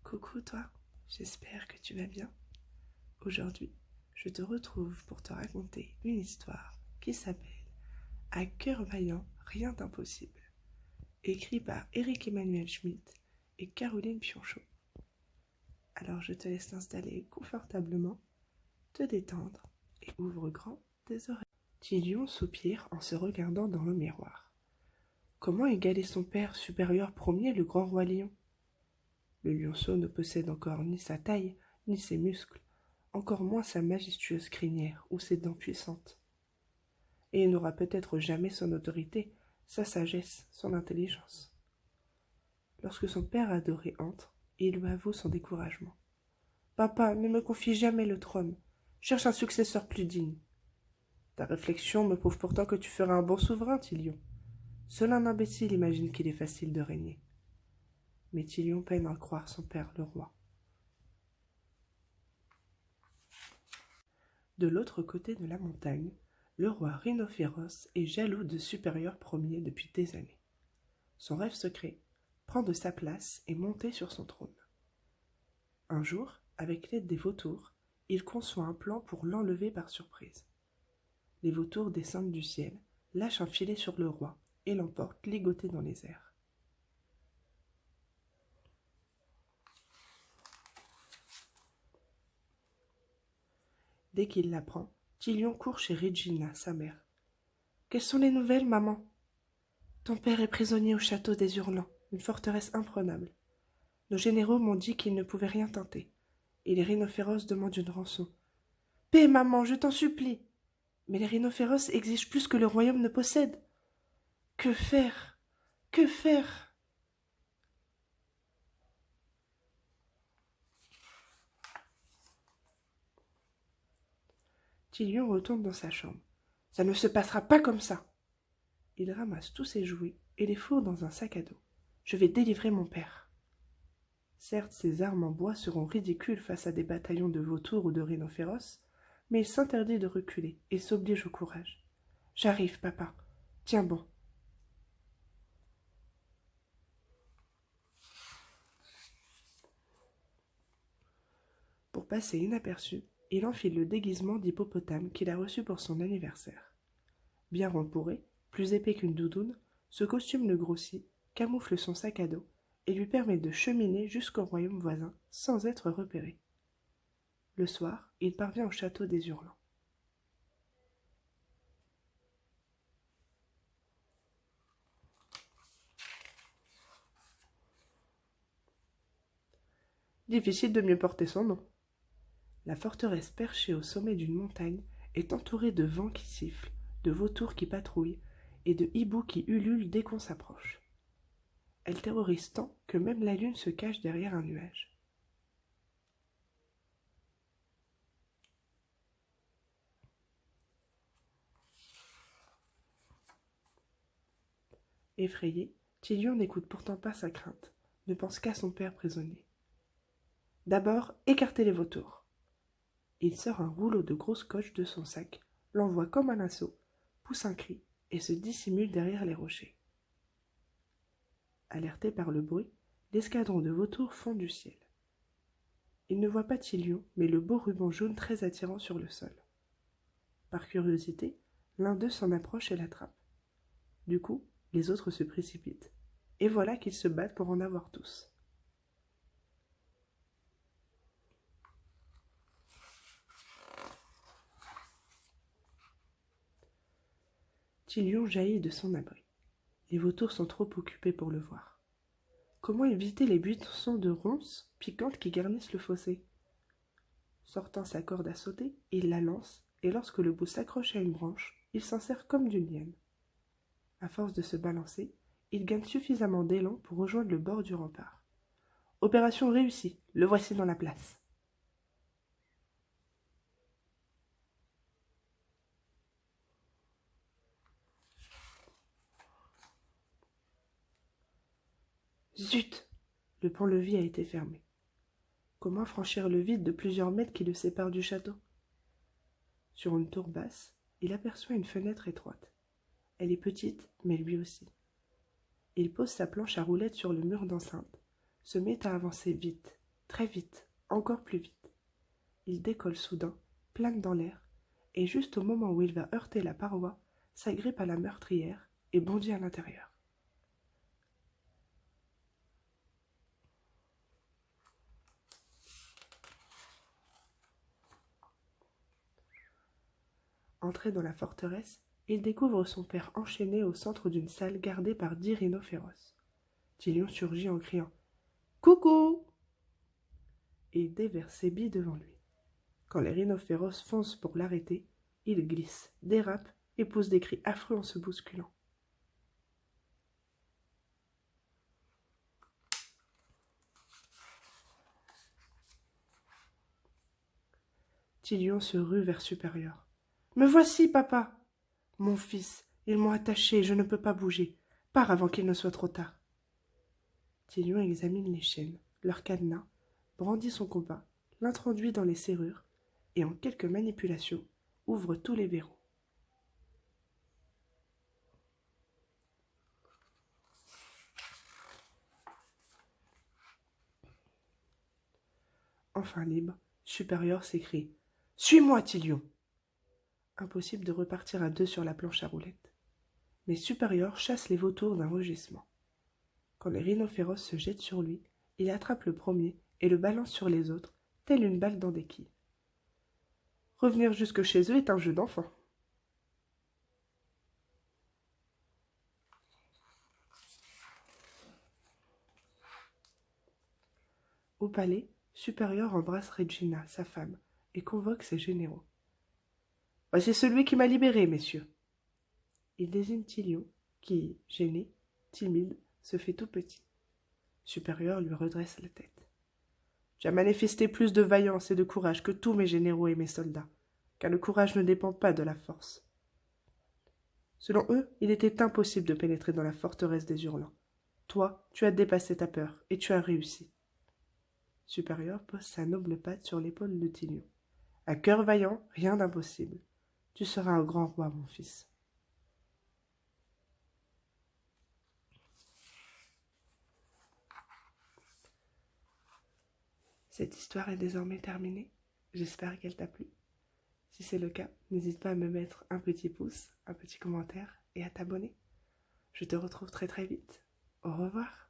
Coucou toi, j'espère que tu vas bien. Aujourd'hui, je te retrouve pour te raconter une histoire qui s'appelle À cœur vaillant, rien d'impossible, écrit par Éric-Emmanuel Schmitt et Caroline Pionchot. Alors je te laisse t'installer confortablement, te détendre et ouvre grand tes oreilles. Tilion soupire en se regardant dans le miroir. Comment égaler son père supérieur premier, le grand roi lion? Le lionceau ne possède encore ni sa taille, ni ses muscles, encore moins sa majestueuse crinière ou ses dents puissantes. Et il n'aura peut-être jamais son autorité, sa sagesse, son intelligence. Lorsque son père adoré entre, il lui avoue son découragement. « Papa, ne me confie jamais le trône. Cherche un successeur plus digne. » Ta réflexion me prouve pourtant que tu feras un bon souverain, Tilion. Seul un imbécile imagine qu'il est facile de régner. Mais Tilion peine à croire son père le roi. De l'autre côté de la montagne, le roi Rhinophéros est jaloux de Supérieur Premier depuis des années. Son rêve secret, prendre sa place et monter sur son trône. Un jour, avec l'aide des vautours, il conçoit un plan pour l'enlever par surprise. Les vautours descendent du ciel, lâchent un filet sur le roi et l'emportent ligoté dans les airs. Dès qu'il l'apprend, Tilion court chez Regina, sa mère. « Quelles sont les nouvelles, maman ?»« Ton père est prisonnier au château des Hurlans, une forteresse imprenable. Nos généraux m'ont dit qu'ils ne pouvaient rien tenter, et les rhinophéros demandent une rançon. »« Paix, maman, je t'en supplie !»« Mais les rhinophéros exigent plus que le royaume ne possède. »« Que faire? Que faire ?» Tilion retourne dans sa chambre. « Ça ne se passera pas comme ça !» Il ramasse tous ses jouets et les fourre dans un sac à dos. « Je vais délivrer mon père. » Certes, ses armes en bois seront ridicules face à des bataillons de vautours ou de rhinophéros, mais il s'interdit de reculer et s'oblige au courage. « J'arrive, papa. Tiens bon. » Pour passer inaperçu, il enfile le déguisement d'hippopotame qu'il a reçu pour son anniversaire. Bien rempourré, plus épais qu'une doudoune, ce costume le grossit, camoufle son sac à dos et lui permet de cheminer jusqu'au royaume voisin sans être repéré. Le soir, il parvient au château des Hurlans. Difficile de mieux porter son nom. La forteresse perchée au sommet d'une montagne est entourée de vents qui sifflent, de vautours qui patrouillent et de hiboux qui ululent dès qu'on s'approche. Elle terrorise tant que même la lune se cache derrière un nuage. Effrayé, Tilion n'écoute pourtant pas sa crainte, ne pense qu'à son père prisonnier. D'abord, écartez les vautours. Il sort un rouleau de gros scotch de son sac, l'envoie comme un assaut, pousse un cri et se dissimule derrière les rochers. Alerté par le bruit, l'escadron de vautours fond du ciel. Il ne voit pas Tilion, mais le beau ruban jaune très attirant sur le sol. Par curiosité, l'un d'eux s'en approche et l'attrape. Du coup, les autres se précipitent. Et voilà qu'ils se battent pour en avoir tous. Tilion jaillit de son abri. Les vautours sont trop occupés pour le voir. Comment éviter les buissons de ronces piquantes qui garnissent le fossé? Sortant sa corde à sauter, il la lance, et lorsque le bout s'accroche à une branche, il s'en sert comme d'une liane. À force de se balancer, il gagne suffisamment d'élan pour rejoindre le bord du rempart. Opération réussie, le voici dans la place. Zut! Le pont-levis a été fermé. Comment franchir le vide de plusieurs mètres qui le sépare du château? Sur une tour basse, il aperçoit une fenêtre étroite. Elle est petite, mais lui aussi. Il pose sa planche à roulettes sur le mur d'enceinte, se met à avancer vite. Très vite, encore plus vite. Il décolle soudain, plane dans l'air, et juste au moment où il va heurter la paroi, s'agrippe à la meurtrière et bondit à l'intérieur. Entré dans la forteresse, il découvre son père enchaîné au centre d'une salle gardée par 10 rhinos féroces. Tilion surgit en criant « Coucou !» et il déverse ses billes devant lui. Quand les rhinos féroces foncent pour l'arrêter, il glisse, dérape et pousse des cris affreux en se bousculant. Tilion se rue vers Supérieur. « Me voici, papa !»« Mon fils, ils m'ont attaché, je ne peux pas bouger. Pars avant qu'il ne soit trop tard. » Tilion examine les chaînes, leur cadenas, brandit son compas, l'introduit dans les serrures et, en quelques manipulations, ouvre tous les verrous. Enfin libre, Supérieur s'écrie « Suis-moi, Tilion !» Impossible de repartir à deux sur la planche à roulettes. Mais Supérieur chasse les vautours d'un rugissement. Quand les rhinos féroces se jettent sur lui, il attrape le premier et le balance sur les autres, telle une balle dans des quilles. Revenir jusque chez eux est un jeu d'enfant. Au palais, Supérieur embrasse Regina, sa femme, et convoque ses généraux. « Voici celui qui m'a libéré, messieurs. » Il désigne Tilion, qui, gêné, timide, se fait tout petit. Supérieur lui redresse la tête. « Tu as manifesté plus de vaillance et de courage que tous mes généraux et mes soldats, car le courage ne dépend pas de la force. Selon eux, il était impossible de pénétrer dans la forteresse des Hurlants. Toi, tu as dépassé ta peur, et tu as réussi. » Supérieur pose sa noble patte sur l'épaule de Tilion. « À cœur vaillant, rien d'impossible. Tu seras un grand roi, mon fils. » Cette histoire est désormais terminée. J'espère qu'elle t'a plu. Si c'est le cas, n'hésite pas à me mettre un petit pouce, un petit commentaire et à t'abonner. Je te retrouve très très vite. Au revoir.